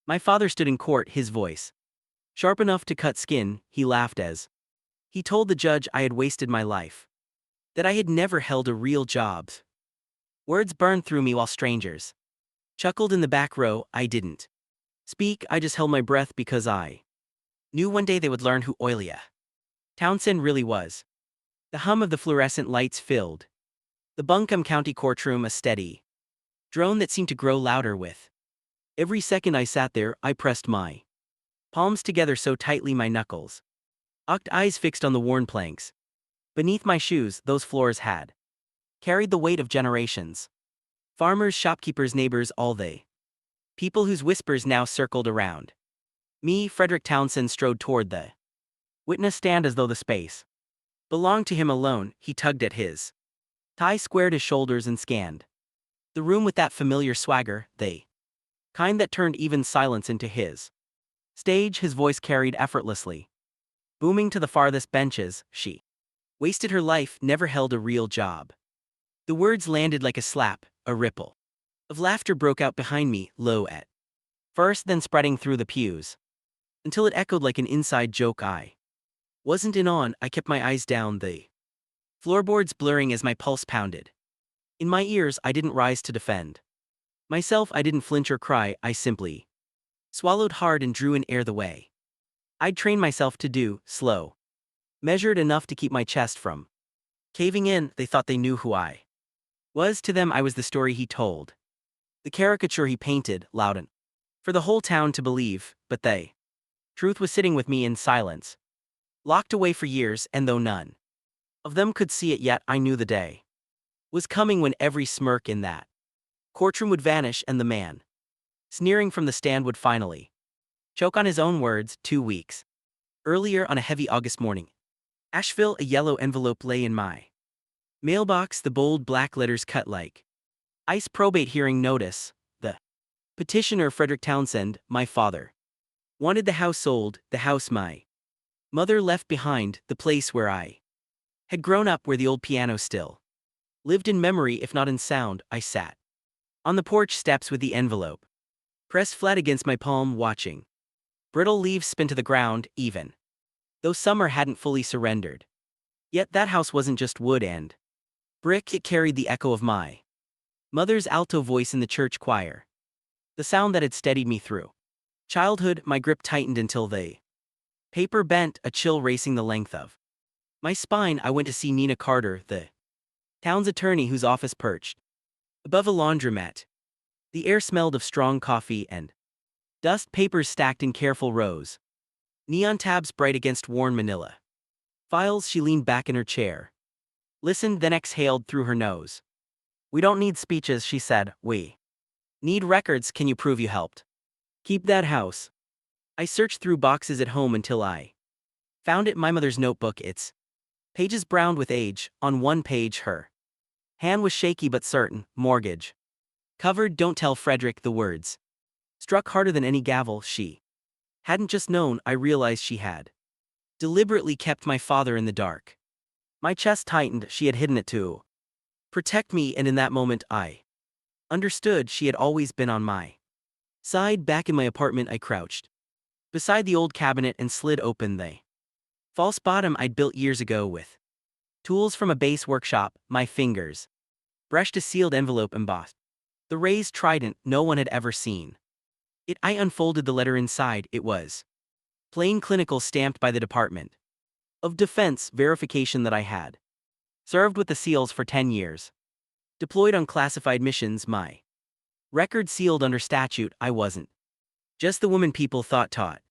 My father stood in court, his voice sharp enough to cut skin. He laughed as he told the judge I had wasted my life, that I had never held a real job. Words burned through me while strangers chuckled in the back row. I didn't speak, I just held my breath because I knew one day they would learn who Oilia Townsend really was. The hum of the fluorescent lights filled the Buncombe County courtroom, a steady drone that seemed to grow louder with every second I sat there. I pressed my palms together so tightly my knuckles locked, eyes fixed on the worn planks beneath my shoes. Those floors had carried the weight of generations. Farmers, shopkeepers, neighbors, all they people whose whispers now circled around me. Frederick Townsend strode toward the witness stand as though the space belonged to him alone. He tugged at his tie, squared his shoulders, and scanned the room with that familiar swagger, the kind that turned even silence into his stage. His voice carried effortlessly, booming to the farthest benches. She wasted her life, never held a real job. The words landed like a slap. A ripple of laughter broke out behind me, low at first, then spreading through the pews, until it echoed like an inside joke I wasn't in on. I kept my eyes down, the floorboards blurring as my pulse pounded in my ears. I didn't rise to defend myself. I didn't flinch or cry. I simply swallowed hard and drew in air the way I'd trained myself to do, slow, measured, enough to keep my chest from caving in. They thought they knew who I was. To them I was the story he told, the caricature he painted, loud and for the whole town to believe. But they truth was sitting with me in silence, locked away for years, and though none of them could see it yet, I knew the day was coming when every smirk in that courtroom would vanish, and the man sneering from the stand would finally choke on his own words. 2 weeks earlier, on a heavy August morning, Asheville, a yellow envelope lay in my mailbox, the bold black letters cut like ice. Probate hearing notice. The petitioner, Frederick Townsend, my father, wanted the house sold, the house my mother left behind, the place where I had grown up, where the old piano still lived in memory if not in sound. I sat on the porch steps with the envelope pressed flat against my palm, watching brittle leaves spin to the ground. Even though summer hadn't fully surrendered yet, that house wasn't just wood and brick. It carried the echo of my mother's alto voice in the church choir, the sound that had steadied me through childhood. My grip tightened until the paper bent, a chill racing the length of my spine. I went to see Nina Carter, the town's attorney, whose office perched above a laundromat. The air smelled of strong coffee and dust, papers stacked in careful rows, neon tabs bright against worn manila files. She leaned back in her chair, listened, then exhaled through her nose. "We don't need speeches," she said. "We need records. Can you prove you helped keep that house?" I searched through boxes at home until I found it, my mother's notebook, its pages browned with age. On one page her hand was shaky but certain. "Mortgage covered. Don't tell Frederick." The words struck harder than any gavel. She hadn't just known, I realized she had deliberately kept my father in the dark. My chest tightened. She had hidden it to protect me, and in that moment I understood. She had always been on my side. Back in my apartment, I crouched beside the old cabinet and slid open the false bottom I'd built years ago with tools from a base workshop. My fingers brushed a sealed envelope embossed the raised trident no one had ever seen. I unfolded the letter. Inside, it was plain, clinical, stamped by the Department of Defense, verification that I had served with the SEALs for 10 years, deployed on classified missions. My record sealed under statute. I wasn't just the woman people thought taught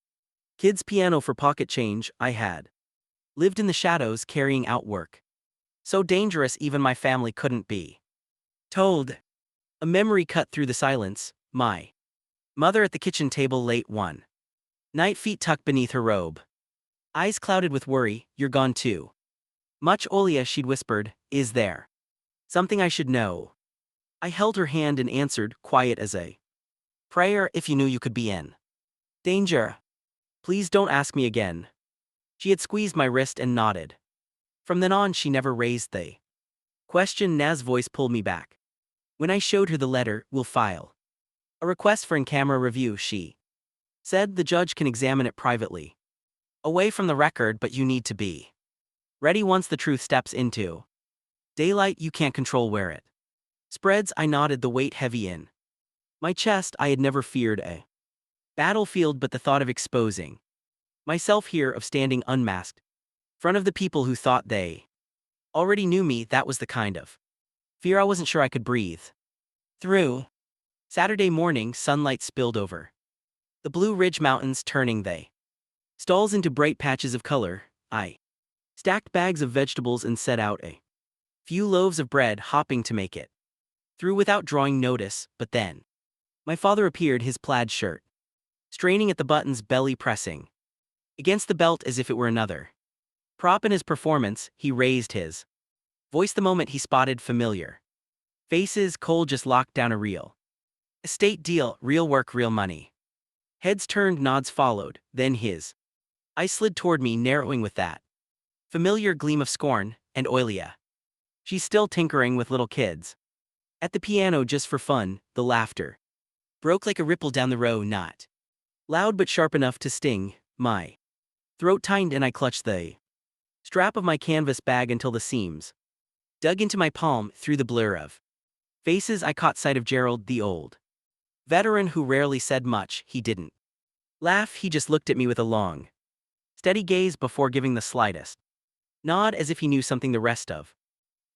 kids piano for pocket change. I had lived in the shadows, carrying out work so dangerous even my family couldn't be told. A memory cut through the silence. My mother at the kitchen table late one night, feet tucked beneath her robe, eyes clouded with worry. "You're gone too much, Olia," she'd whispered. "Is there something I should know?" I held her hand and answered, quiet as a prayer. "If you knew you could be in danger, please don't ask me again." She had squeezed my wrist and nodded. From then on, she never raised the question. Na's voice pulled me back when I showed her the letter. "We'll file a request for in-camera review," she Said the judge can examine it privately. Away from the record, but you need to be ready once the truth steps into daylight. You can't control where it spreads. I nodded, the weight heavy in my chest. I had never feared a battlefield, but the thought of exposing myself here, of standing unmasked in front of the people who thought they already knew me, that was the kind of fear I wasn't sure I could breathe through. Saturday morning, sunlight spilled over the Blue Ridge Mountains, turning they stalls into bright patches of color. I stacked bags of vegetables and set out a few loaves of bread, hoping to make it through without drawing notice. But then my father appeared, his plaid shirt straining at the buttons, belly pressing against the belt as if it were another prop in his performance. He raised his voice the moment he spotted familiar faces. Cole just locked down a real estate deal, real work, real money. Heads turned, nods followed, then his eyes slid toward me, narrowing with that familiar gleam of scorn. And Oilia, she's still tinkering with little kids at the piano just for fun. The laughter broke like a ripple down the row, not loud but sharp enough to sting. My throat tightened and I clutched the strap of my canvas bag until the seams dug into my palm. Through the blur of faces, I caught sight of Gerald, the old veteran who rarely said much. He didn't laugh, he just looked at me with a long, steady gaze before giving the slightest nod, as if he knew something the rest of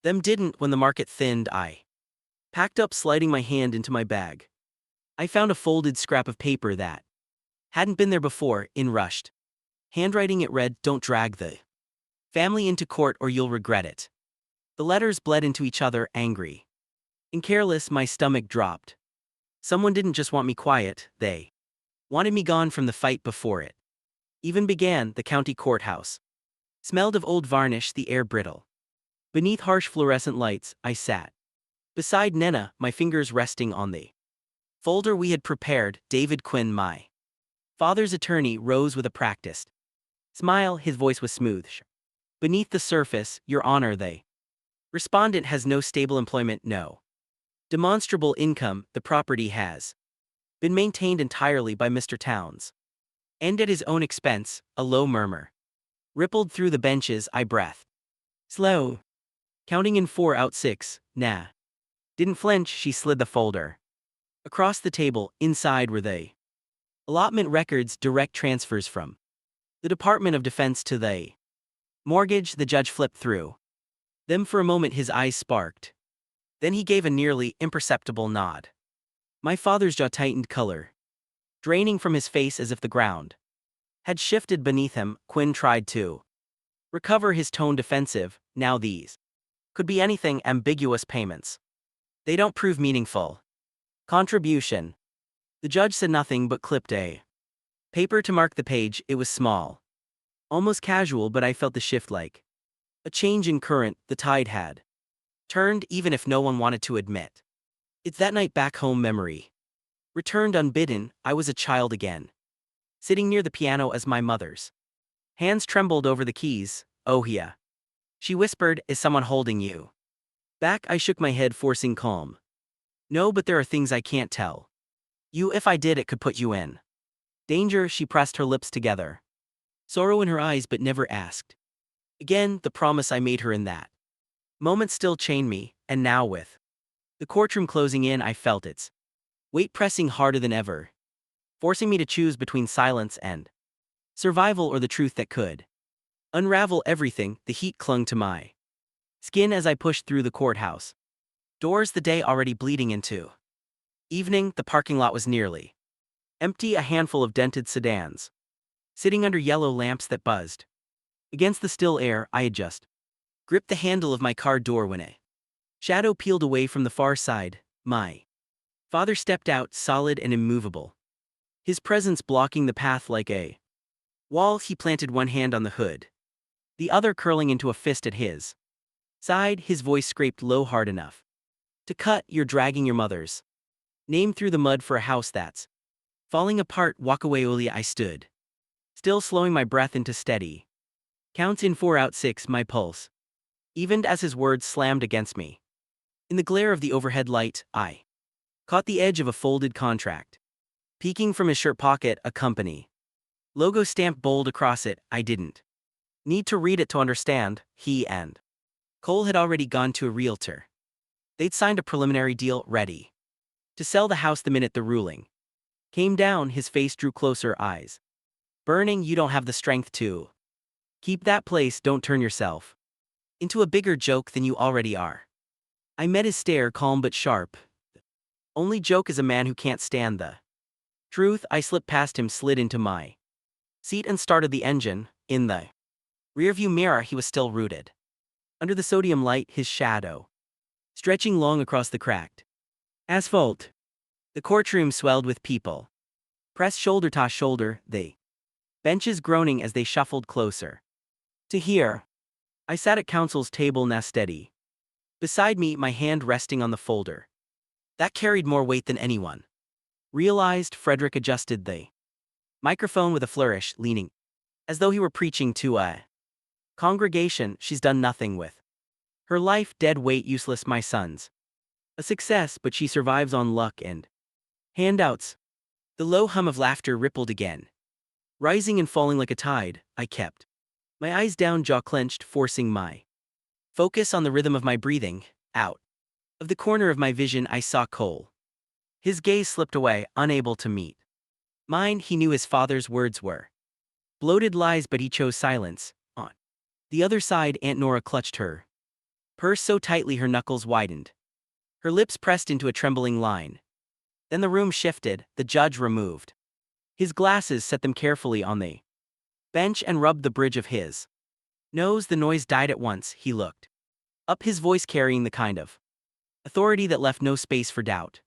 them didn't. When the market thinned, I packed up, sliding my hand into my bag. I found a folded scrap of paper that hadn't been there before. In rushed handwriting it read, "Don't drag the family into court or you'll regret it." The letters bled into each other, angry and careless. My stomach dropped. Someone didn't just want me quiet, they wanted me gone from the fight before it even began. The county courthouse smelled of old varnish, the air brittle beneath harsh fluorescent lights. I sat beside Nena, my fingers resting on the folder we had prepared. David Quinn, my father's attorney, rose with a practiced smile. His voice was smooth. "Beneath the surface, Your Honor, the respondent has no stable employment, no demonstrable income. The property has been maintained entirely by Mr. Towns, and at his own expense." A low murmur rippled through the benches. I breathed slow, counting in 4 out 6. Nah. Didn't flinch. She slid the folder across the table. Inside were the allotment records, direct transfers from the Department of Defense to the mortgage. The judge flipped through them for a moment, his eyes sparked. Then he gave a nearly imperceptible nod. My father's jaw tightened, color draining from his face as if the ground had shifted beneath him. Quinn tried to recover, his tone defensive. "Now these could be anything. Ambiguous payments, they don't prove meaningful contribution." The judge said nothing but clipped a paper to mark the page. It was small, almost casual, but I felt the shift like a change in current. The tide had turned, even if no one wanted to admit it. That night back home, memory returned unbidden. I was a child again, sitting near the piano as my mother's hands trembled over the keys. "Oh yeah," she whispered, "is someone holding you back?" I shook my head, forcing calm. "No, but there are things I can't tell you. If I did, it could put you in danger." She pressed her lips together, sorrow in her eyes, but never asked again. The promise I made her in that moment still chained me, and now with the courtroom closing in, I felt its weight pressing harder than ever, forcing me to choose between silence and survival, or the truth that could unravel everything. The heat clung to my skin as I pushed through the courthouse doors, the day already bleeding into evening. The parking lot was nearly empty, a handful of dented sedans sitting under yellow lamps that buzzed against the still air. I had just gripped the handle of my car door when a shadow peeled away from the far side. My father stepped out, solid and immovable, his presence blocking the path like a wall. He planted one hand on the hood, the other curling into a fist at his side. His voice scraped low, hard enough to cut. "You're dragging your mother's name through the mud for a house that's falling apart. Walk away, Olia." I stood still, slowing my breath into steady counts. In 4 out 6. My pulse evened as his words slammed against me. In the glare of the overhead light, I caught the edge of a folded contract. Peeking from his shirt pocket, a company logo stamped bold across it. I didn't need to read it to understand. He and Cole had already gone to a realtor. They'd signed a preliminary deal, ready to sell the house the minute the ruling came down. His face drew closer, eyes burning. You don't have the strength to keep that place. Don't turn yourself into a bigger joke than you already are. I met his stare, calm but sharp. Only joke is a man who can't stand the truth. I slipped past him, slid into my seat and started the engine. In the rearview mirror, he was still rooted under the sodium light, his shadow stretching long across the cracked asphalt. The courtroom swelled with people, pressed shoulder to shoulder, the benches groaning as they shuffled closer to hear. I sat at counsel's table, now steady beside me, my hand resting on the folder that carried more weight than anyone realized. Frederick adjusted the microphone with a flourish, leaning as though he were preaching to a congregation. She's done nothing with her life, dead weight, useless. My son's a success, but she survives on luck and handouts. The low hum of laughter rippled again, rising and falling like a tide. I kept my eyes down, jaw clenched, forcing my focus on the rhythm of my breathing. Out of the corner of my vision, I saw Cole. His gaze slipped away, unable to meet mine. He knew his father's words were bloated lies, but he chose silence. On the other side, Aunt Nora clutched her purse so tightly her knuckles widened. Her lips pressed into a trembling line. Then the room shifted. The judge removed his glasses, set them carefully on the bench, and rubbed the bridge of his nose. The noise died at once. He looked up, his voice carrying the kind of authority that left no space for doubt.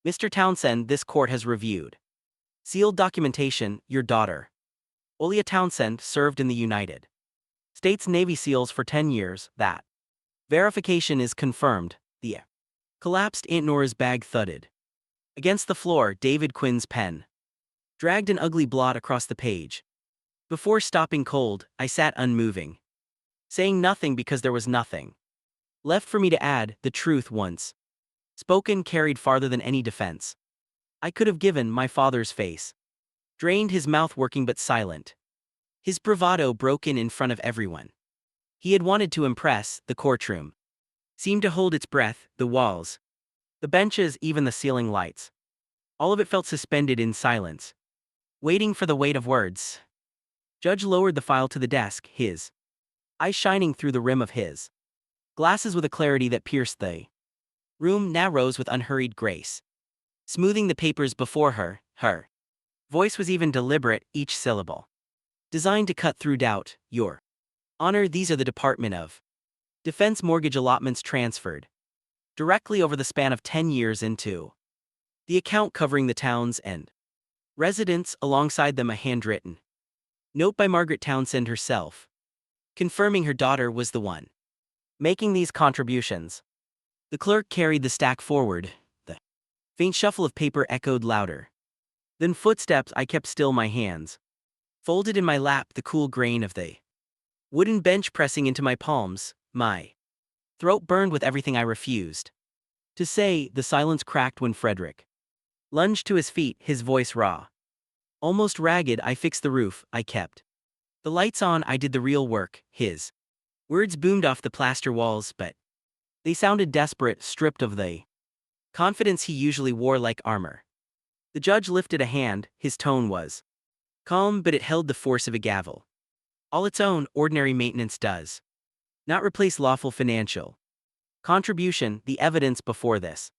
Mr. Townsend, this court has reviewed sealed documentation. Your daughter, Olia Townsend, served in the United States Navy SEALs for 10 years. That verification is confirmed. The collapsed. Aunt Nora's bag thudded against the floor. David Quinn's pen dragged an ugly blot across the page. Before stopping cold, I sat unmoving, saying nothing because there was nothing left for me to add. The truth, once spoken, carried farther than any defense I could have given. My father's face drained, his mouth working but silent. His bravado broken in front of everyone. He had wanted to impress. The courtroom seemed to hold its breath. The walls, the benches, even the ceiling lights, all of it felt suspended in silence, waiting for the weight of words. Judge lowered the file to the desk, his eyes shining through the rim of his glasses with a clarity that pierced the room. Now rose with unhurried grace, smoothing the papers before her. Her voice was even deliberate, each syllable designed to cut through doubt. Your Honor, these are the Department of Defense mortgage allotments transferred directly over the span of 10 years into the account covering the towns and residents. Alongside them, a handwritten note by Margaret Townsend herself, confirming her daughter was the one making these contributions. The clerk carried the stack forward. The faint shuffle of paper echoed louder than footsteps. I kept still, my hands folded in my lap, the cool grain of the wooden bench pressing into my palms. My throat burned with everything I refused to say. The silence cracked when Frederick lunged to his feet, his voice raw, almost ragged. I fixed the roof. I kept the lights on. I did the real work. His words boomed off the plaster walls, but they sounded desperate, stripped of the confidence he usually wore like armor. The judge lifted a hand. His tone was calm, but it held the force of a gavel. All its own. Ordinary maintenance does not replace lawful financial contribution. The evidence before this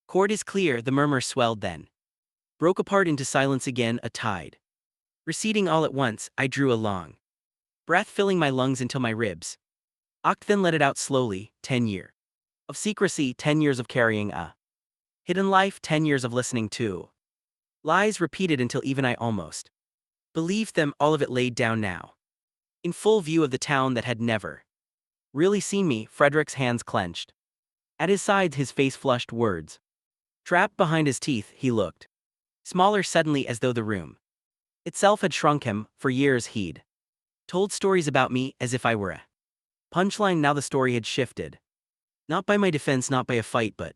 court is clear. The murmur swelled, then broke apart into silence again, a tide receding all at once. I drew a long breath, filling my lungs until my ribs ached, then let it out slowly. 10 years of secrecy, 10 years of carrying a hidden life, 10 years of listening to lies repeated until even I almost believed them. All of it laid down now, in full view of the town that had never really seen me. Frederick's hands clenched at his sides, his face flushed, words trapped behind his teeth. He looked smaller suddenly, as though the room itself had shrunk him. For years he'd told stories about me as if I were a punchline. Now the story had shifted. Not by my defense, not by a fight, but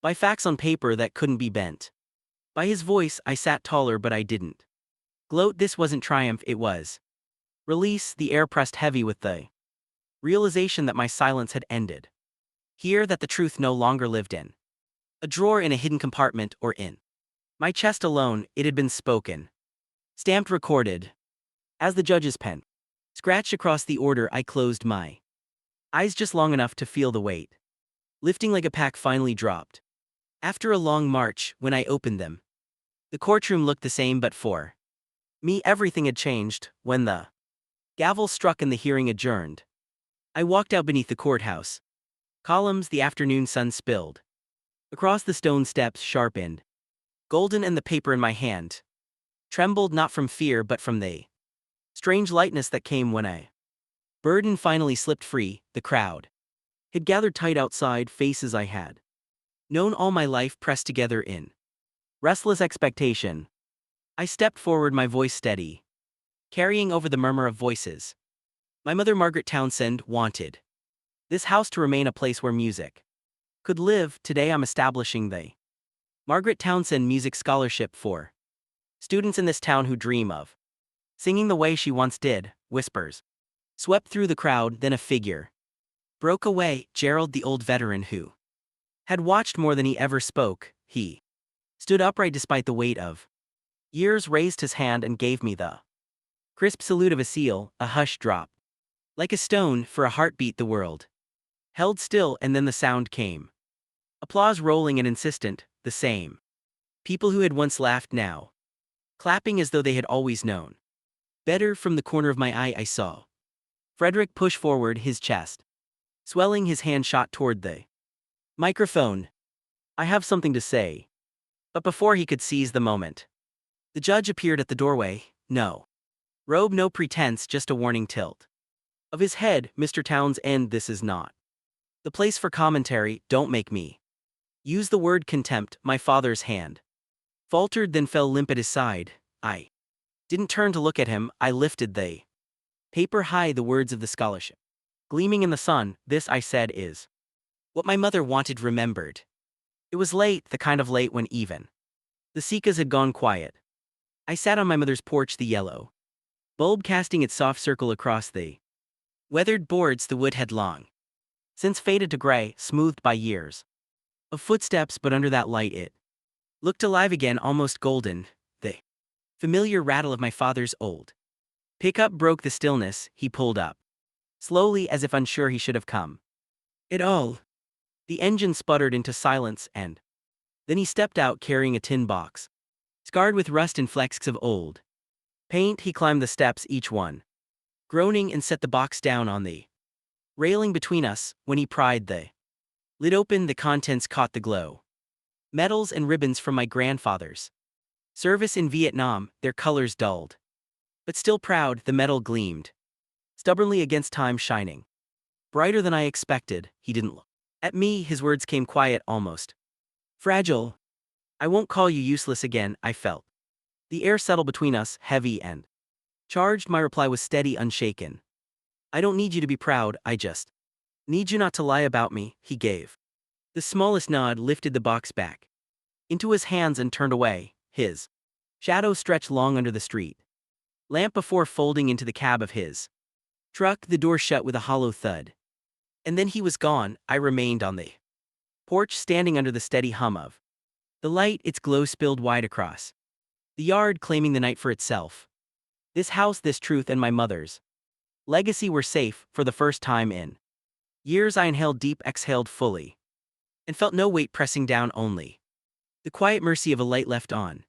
by facts on paper that couldn't be bent. By his voice, I sat taller, but I didn't gloat. This wasn't triumph, it was release. The air pressed heavy with the realization that my silence had ended. Here, that the truth no longer lived in a drawer in a hidden compartment or in my chest alone. It had been spoken, stamped, recorded. As the judge's pen scratched across the order, I closed my eyes just long enough to feel the weight lifting like a pack finally dropped. After a long march, when I opened them, the courtroom looked the same, but for me everything had changed. When the gavel struck and the hearing adjourned, I walked out beneath the courthouse columns. The afternoon sun spilled across the stone steps, sharp and golden, and the paper in my hand trembled, not from fear but from the strange lightness that came when a burden finally slipped free. The crowd had gathered tight outside, faces I had known all my life pressed together in restless expectation. I stepped forward, my voice steady, carrying over the murmur of voices. My mother, Margaret Townsend, wanted this house to remain a place where music could live. Today I'm establishing the Margaret Townsend Music Scholarship for students in this town who dream of singing the way she once did. Whispers swept through the crowd, then a figure broke away. Gerald, the old veteran who had watched more than he ever spoke. He stood upright despite the weight of years, raised his hand and gave me the crisp salute of a seal. A hush dropped like a stone. For a heartbeat the world held still, and then the sound came. Applause rolling and insistent, the same people who had once laughed now clapping as though they had always known better. From the corner of my eye I saw Frederick push forward, his chest swelling, his hand shot toward the microphone. I have something to say. But before he could seize the moment, the judge appeared at the doorway. No robe, no pretense, just a warning tilt of his head. Mr. Townsend, this is not the place for commentary. Don't make me use the word contempt. My father's hand faltered, then fell limp at his side. I didn't turn to look at him. I lifted the paper high, the words of the scholarship gleaming in the sun. This, I said, is what my mother wanted remembered. It was late, the kind of late when even the cicadas had gone quiet. I sat on my mother's porch, the yellow bulb casting its soft circle across the weathered boards. The wood had long since faded to gray, smoothed by years of footsteps, but under that light it looked alive again, almost golden. The familiar rattle of my father's old pickup broke the stillness. He pulled up slowly, as if unsure he should have come at all. The engine sputtered into silence, and then he stepped out carrying a tin box scarred with rust and flecks of old paint. He climbed the steps, each one groaning, and set the box down on the railing between us. When he pried the lid open, the contents caught the glow medals and ribbons from my grandfather's service in Vietnam, their colors dulled but still proud. The metal gleamed stubbornly against time, shining brighter than I expected. He didn't look at me. His words came quiet, almost fragile. I won't call you useless again. I felt the air settle between us, heavy and charged. My reply was steady, unshaken. I don't need you to be proud, I just need you not to lie about me. He gave the smallest nod, lifted the box back into his hands and turned away. His shadow stretched long under the street lamp before folding into the cab of his truck. The door shut with a hollow thud, and then he was gone. I remained on the porch, standing under the steady hum of the light. Its glow spilled wide across the yard, claiming the night for itself. This house, this truth, and my mother's legacy were safe. For the first time in years I inhaled deep, exhaled fully, and felt no weight pressing down, only the quiet mercy of a light left on.